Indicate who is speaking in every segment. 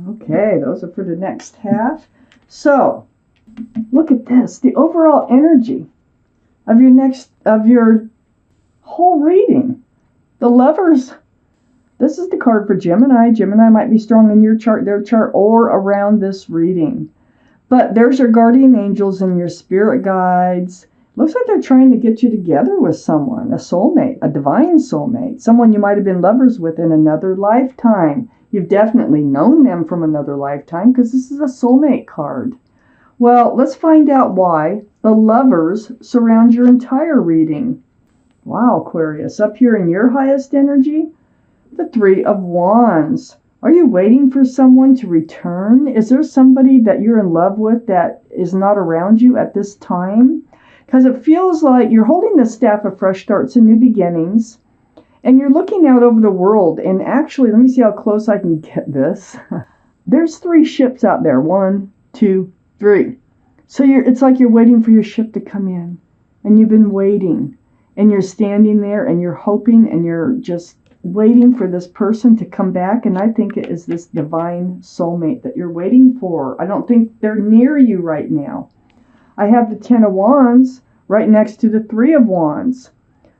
Speaker 1: Okay, those are for the next half. So, look at this. The overall energy of your whole reading. The Lovers. This is the card for Gemini. Gemini might be strong in your chart, their chart, or around this reading. But there's your guardian angels and your spirit guides. Looks like they're trying to get you together with someone, a soulmate, a divine soulmate, someone you might have been lovers with in another lifetime. You've definitely known them from another lifetime because this is a soulmate card. Well, let's find out why the Lovers surround your entire reading. Wow, Aquarius, up here in your highest energy, the Three of Wands. Are you waiting for someone to return? Is there somebody that you're in love with that is not around you at this time? Because it feels like you're holding the staff of fresh starts and new beginnings, and you're looking out over the world. And actually, let me see how close I can get this. There's 3 ships out there. 1, 2, 3. So it's like you're waiting for your ship to come in, and you've been waiting, and you're standing there, and you're hoping, and you're just waiting for this person to come back. And I think it is this divine soulmate that you're waiting for. I don't think they're near you right now. I have the Ten of Wands right next to the Three of Wands.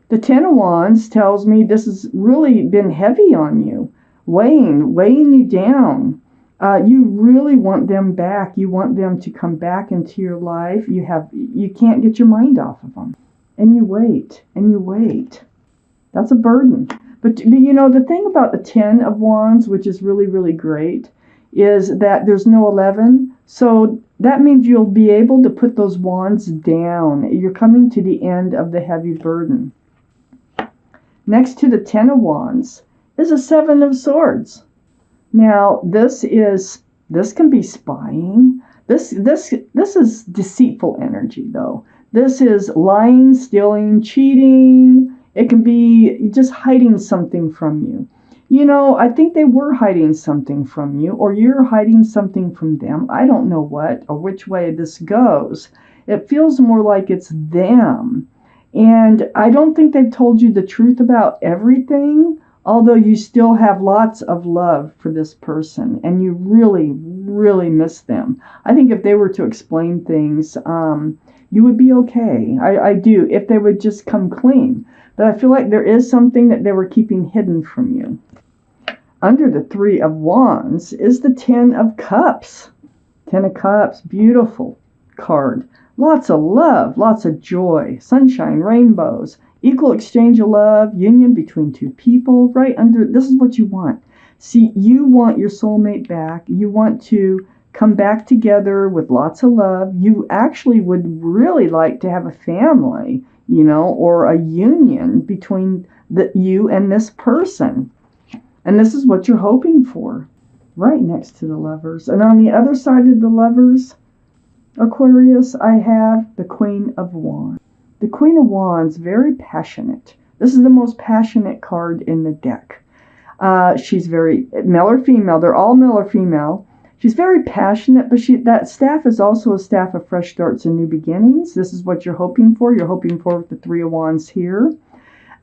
Speaker 1: The Ten of Wands tells me this has really been heavy on you, weighing you down. You really want them back. You want them to come back into your life. You can't get your mind off of them. And you wait, and you wait. That's a burden. But you know, the thing about the Ten of Wands, which is really, really great, is that there's no 11. So that means you'll be able to put those wands down. You're coming to the end of the heavy burden. Next to the Ten of Wands is a Seven of Swords. Now, this can be spying. This is deceitful energy, though. This is lying, stealing, cheating. It can be just hiding something from you. You know, I think they were hiding something from you, or you're hiding something from them. I don't know what or which way this goes. It feels more like it's them. And I don't think they've told you the truth about everything, although you still have lots of love for this person and you really, really miss them. I think if they were to explain things, you would be okay. I do, if they would just come clean. But I feel like there is something that they were keeping hidden from you. Under the Three of Wands is the Ten of Cups. Ten of Cups, beautiful card. Lots of love, lots of joy, sunshine, rainbows, equal exchange of love, union between 2 people. Right under, this is what you want. See, you want your soulmate back. You want to come back together with lots of love. You actually would really like to have a family, you know, or a union between you and this person. And this is what you're hoping for, right next to the Lovers. And on the other side of the Lovers, Aquarius, I have the Queen of Wands. The Queen of Wands, very passionate. This is the most passionate card in the deck. She's very male or female. They're all male or female. She's very passionate, but that staff is also a staff of fresh starts and new beginnings. This is what you're hoping for. You're hoping for with the Three of Wands here.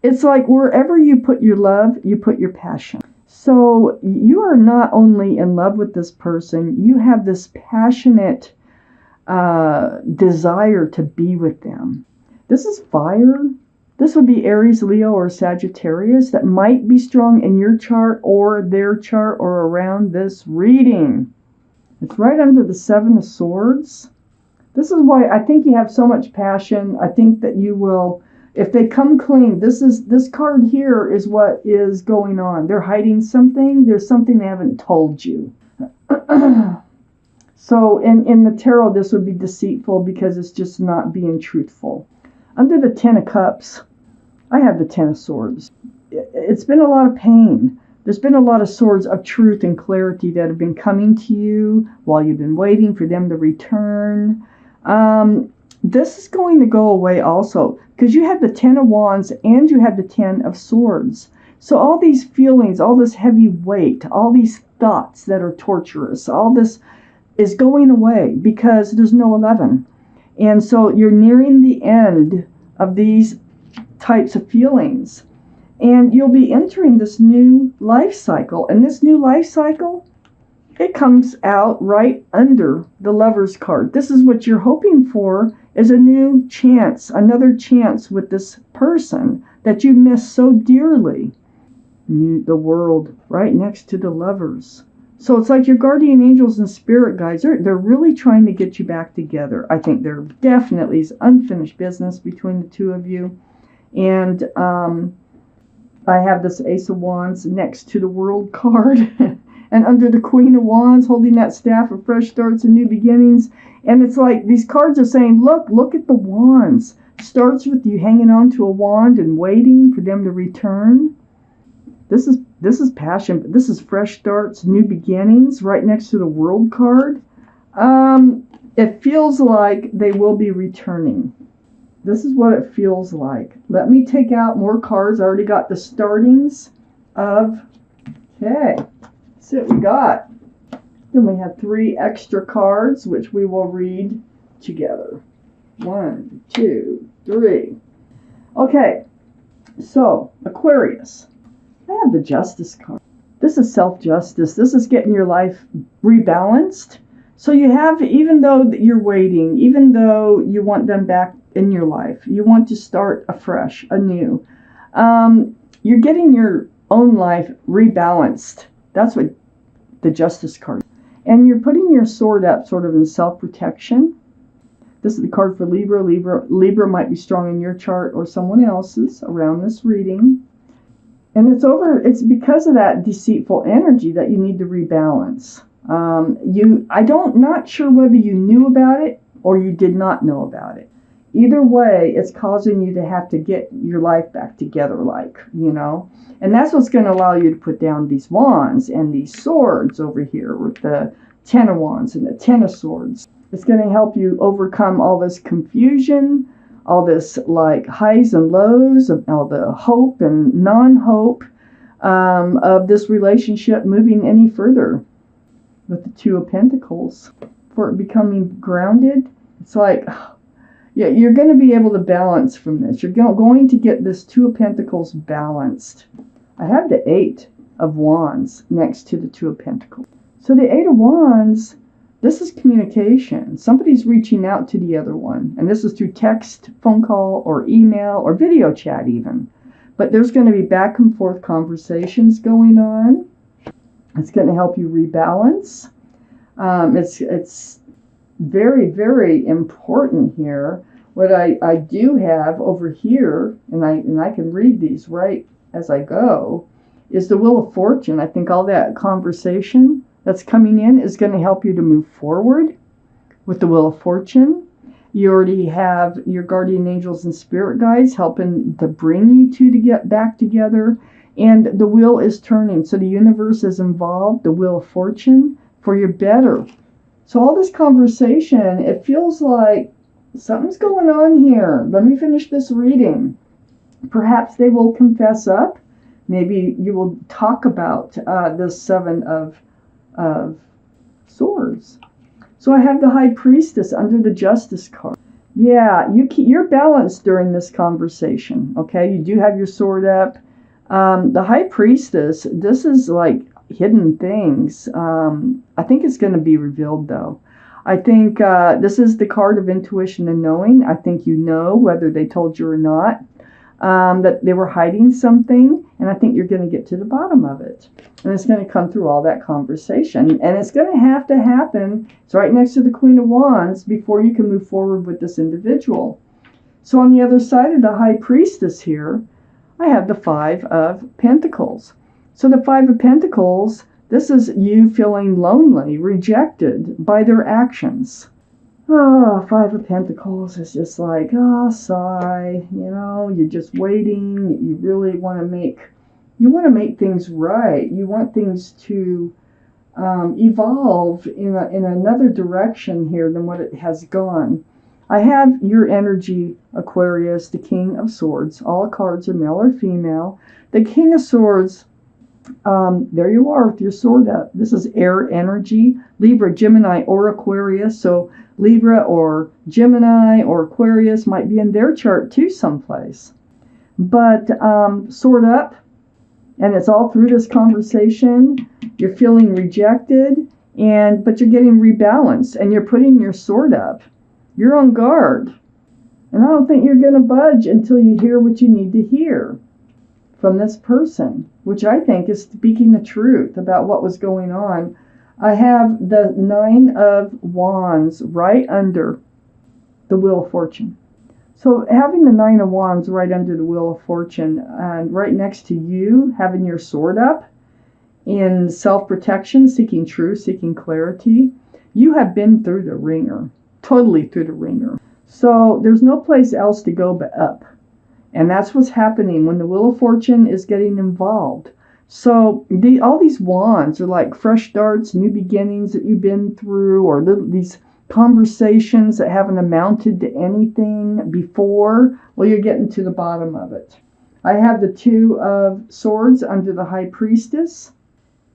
Speaker 1: It's like wherever you put your love, you put your passion. So you are not only in love with this person, you have this passionate desire to be with them. This is fire. This would be Aries, Leo, or Sagittarius that might be strong in your chart or their chart or around this reading. It's right under the Seven of Swords. This is why I think you have so much passion. I think that you will, if they come clean, this card here is what is going on. They're hiding something. There's something they haven't told you. So in the tarot, this would be deceitful because it's just not being truthful. Under the Ten of Cups, I have the Ten of Swords. It's been a lot of pain. There's been a lot of swords of truth and clarity that have been coming to you while you've been waiting for them to return. This is going to go away also because you have the Ten of Wands and you have the Ten of Swords. So all these feelings, all this heavy weight, all these thoughts that are torturous, all this is going away because there's no 11. And so you're nearing the end of these types of feelings. And you'll be entering this new life cycle. And this new life cycle it comes out right under the Lover's card. This is what you're hoping for, is a new chance, another chance with this person that you miss so dearly. The World right next to the Lovers. So it's like your guardian angels and spirit guides, they're really trying to get you back together. I think there definitely is unfinished business between the two of you. And I have this Ace of Wands next to the World card and under the Queen of Wands holding that staff of fresh starts and new beginnings. And it's like these cards are saying, look at the wands. Starts with you hanging on to a wand and waiting for them to return. This is passion, but this is fresh starts, new beginnings right next to the World card. It feels like they will be returning. This is what it feels like. Let me take out more cards. I already got the startings of, okay, that's it we got. Then we have 3 extra cards, which we will read together. 1, 2, 3. Okay, so Aquarius. I have the Justice card. This is self-justice. This is getting your life rebalanced. So you have, even though you're waiting, even though you want them back in your life, you want to start afresh, anew. You're getting your own life rebalanced. That's what the Justice card. And you're putting your sword up sort of in self-protection. This is the card for Libra. Libra might be strong in your chart or someone else's around this reading. And it's because of that deceitful energy that you need to rebalance. Not sure whether you knew about it or you did not know about it. Either way, it's causing you to have to get your life back together, And that's what's going to allow you to put down these wands and these swords over here with the 10 of wands and the 10 of swords. It's going to help you overcome all this confusion, all this like highs and lows, of all the hope and non-hope of this relationship moving any further with the 2 of Pentacles. For it becoming grounded, it's like, yeah, you're going to be able to balance from this. You're going to get this 2 of Pentacles balanced. I have the 8 of Wands next to the 2 of Pentacles. So the 8 of Wands, this is communication. Somebody's reaching out to the other one. And this is through text, phone call, or email, or video chat even. But there's going to be back and forth conversations going on. It's going to help you rebalance. It's very, very important here. What I do have over here, and I can read these right as I go, is the Wheel of Fortune. I think all that conversation that's coming in is going to help you to move forward with the Wheel of Fortune. You already have your guardian angels and spirit guides helping to bring you two to get back together. And the wheel is turning. So the universe is involved, the Wheel of Fortune, for your better. So all this conversation, it feels like something's going on here. Let me finish this reading. Perhaps they will confess up. Maybe you will talk about the 7 of Swords. So I have the High Priestess under the Justice card. Yeah, you're balanced during this conversation. Okay, you do have your sword up. The High Priestess, this is like hidden things. I think it's going to be revealed though. I think this is the card of intuition and knowing. I think you know, whether they told you or not, that they were hiding something, and I think you're going to get to the bottom of it. And it's going to come through all that conversation. And it's going to have to happen. It's right next to the Queen of Wands before you can move forward with this individual. So on the other side of the High Priestess here, I have the 5 of Pentacles. So the 5 of Pentacles, this is you feeling lonely, rejected by their actions. Oh, 5 of Pentacles is just like, oh, sigh. You know, you're just waiting. You really want to make things right. You want things to evolve in another direction here than what it has gone. I have your energy, Aquarius, the King of Swords. All cards are male or female. The King of Swords, there you are with your sword up. This is air energy, Libra, Gemini, or Aquarius. So Libra or Gemini or Aquarius might be in their chart too someplace. But sword up, and it's all through this conversation. You're feeling rejected, but you're getting rebalanced and you're putting your sword up. You're on guard. And I don't think you're going to budge until you hear what you need to hear from this person, which I think is speaking the truth about what was going on. I have the 9 of Wands right under the Wheel of Fortune. So having the 9 of Wands right under the Wheel of Fortune and right next to you, having your sword up in self-protection, seeking truth, seeking clarity, you have been through the ringer, totally through the ringer. So there's no place else to go but up. And that's what's happening when the Wheel of Fortune is getting involved. So all these wands are like fresh starts, new beginnings that you've been through, or these conversations that haven't amounted to anything before. Well, you're getting to the bottom of it. I have the 2 of Swords under the High Priestess.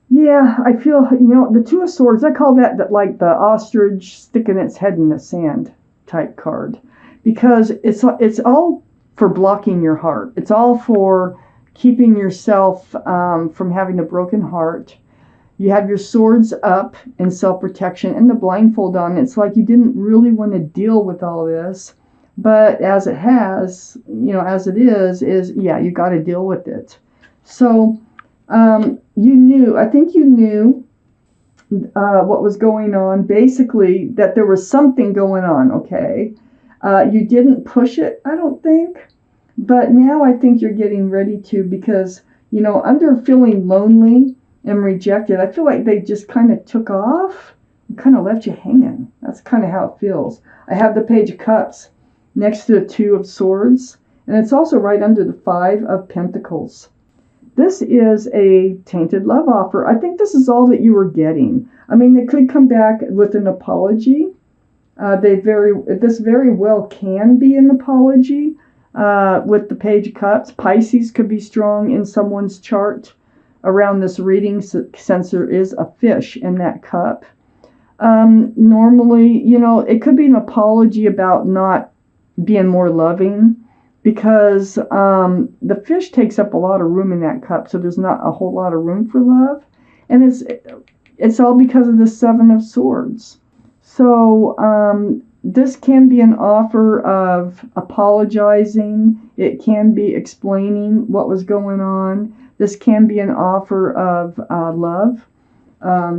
Speaker 1: Yeah, I feel, the 2 of Swords, I call that like the ostrich sticking its head in the sand type card, because it's all for blocking your heart. It's all for keeping yourself from having a broken heart. You have your swords up in self-protection and the blindfold on. It's like you didn't really want to deal with all this, but as it has, as it is yeah, you got to deal with it. So I think you knew what was going on, basically that there was something going on, okay? You didn't push it, I don't think, but now I think you're getting ready to, because, under feeling lonely and rejected, I feel like they just kind of took off and kind of left you hanging. That's kind of how it feels. I have the Page of Cups next to the 2 of Swords, and it's also right under the 5 of Pentacles. This is a tainted love offer. I think this is all that you were getting. I mean, they could come back with an apology. This very well can be an apology with the Page of Cups. Pisces could be strong in someone's chart around this reading, since there is a fish in that cup. Normally, it could be an apology about not being more loving, because the fish takes up a lot of room in that cup, so there's not a whole lot of room for love. And it's all because of the 7 of Swords. So this can be an offer of apologizing. It can be explaining what was going on. This can be an offer of love,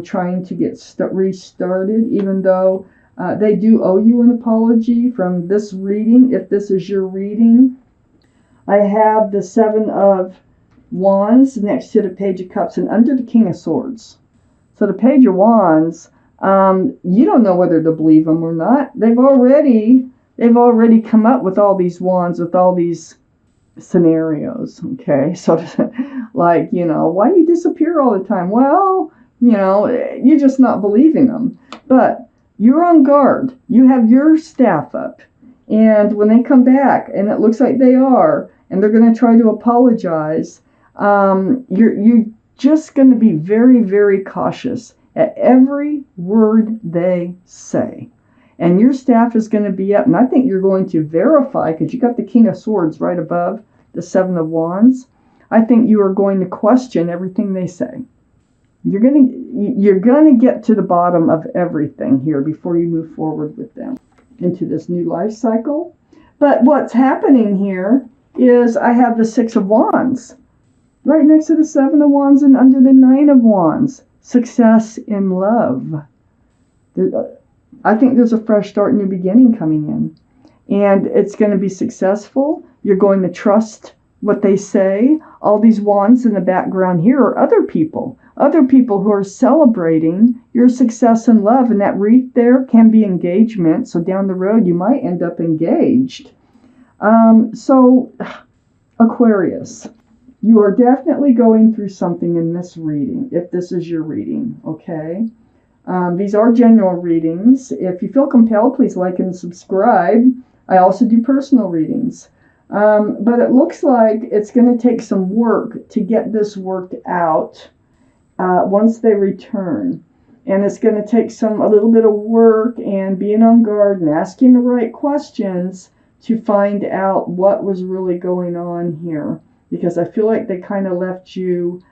Speaker 1: trying to get restarted, even though they do owe you an apology from this reading, if this is your reading. I have the 7 of Wands next to the Page of Cups and under the King of Swords. So the Page of Wands, you don't know whether to believe them or not. They've already come up with all these wands, with all these scenarios, okay? So like, why do you disappear all the time? Well, you're just not believing them. But you're on guard. You have your staff up. And when they come back, and it looks like they are, and they're going to try to apologize, you're just going to be very, very cautious at every word they say. And your staff is going to be up, and I think you're going to verify, because you got the King of Swords right above the 7 of Wands. I think you are going to question everything they say. You're going to get to the bottom of everything here before you move forward with them into this new life cycle. But what's happening here is I have the 6 of Wands right next to the 7 of Wands and under the 9 of Wands. Success in love. I think there's a fresh start, new beginning coming in. And it's going to be successful. You're going to trust what they say. All these wands in the background here are other people who are celebrating your success in love. And that wreath there can be engagement. So down the road, you might end up engaged. So Aquarius, you are definitely going through something in this reading, if this is your reading, okay? These are general readings. If you feel compelled, please like and subscribe. I also do personal readings. But it looks like it's going to take some work to get this worked out once they return. And it's going to take a little bit of work and being on guard and asking the right questions to find out what was really going on here. Because I feel like they kind of left you,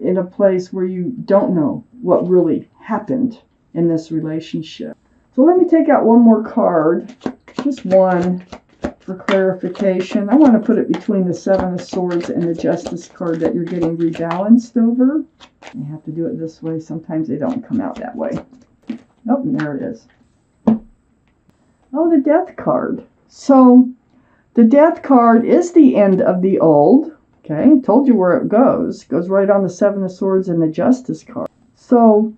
Speaker 1: in a place where you don't know what really happened in this relationship. So let me take out one more card, just one, for clarification. I want to put it between the Seven of Swords and the Justice card that you're getting rebalanced over. You have to do it this way. Sometimes they don't come out that way. Oh, and there it is. Oh, the Death card. So the Death card is the end of the old. Okay, told you where it goes. It goes right on the Seven of Swords and the Justice card. So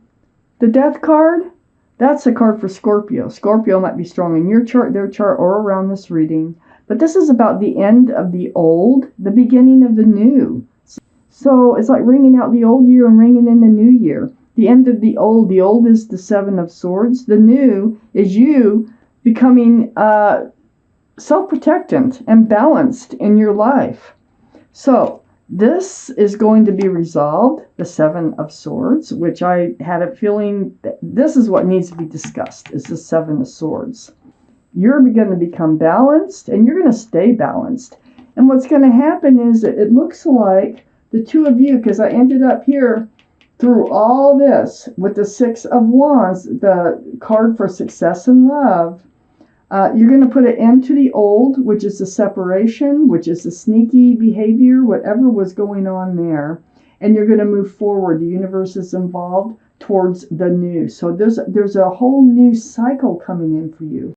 Speaker 1: the Death card, that's a card for Scorpio. Scorpio might be strong in your chart, their chart, or around this reading. But this is about the end of the old, the beginning of the new. So it's like ringing out the old year and ringing in the new year. The end of the old is the Seven of Swords. The new is you becoming self-protectant and balanced in your life. So this is going to be resolved, the Seven of Swords, which I had a feeling that this is what needs to be discussed, is the Seven of Swords. You're going to become balanced, and you're going to stay balanced. And what's going to happen is that it looks like the two of you, because I ended up here through all this with the Six of Wands, the card for success and love. You're going to put an end to the old, which is the separation, which is the sneaky behavior, whatever was going on there. And you're going to move forward. The universe is involved towards the new. So there's a whole new cycle coming in for you.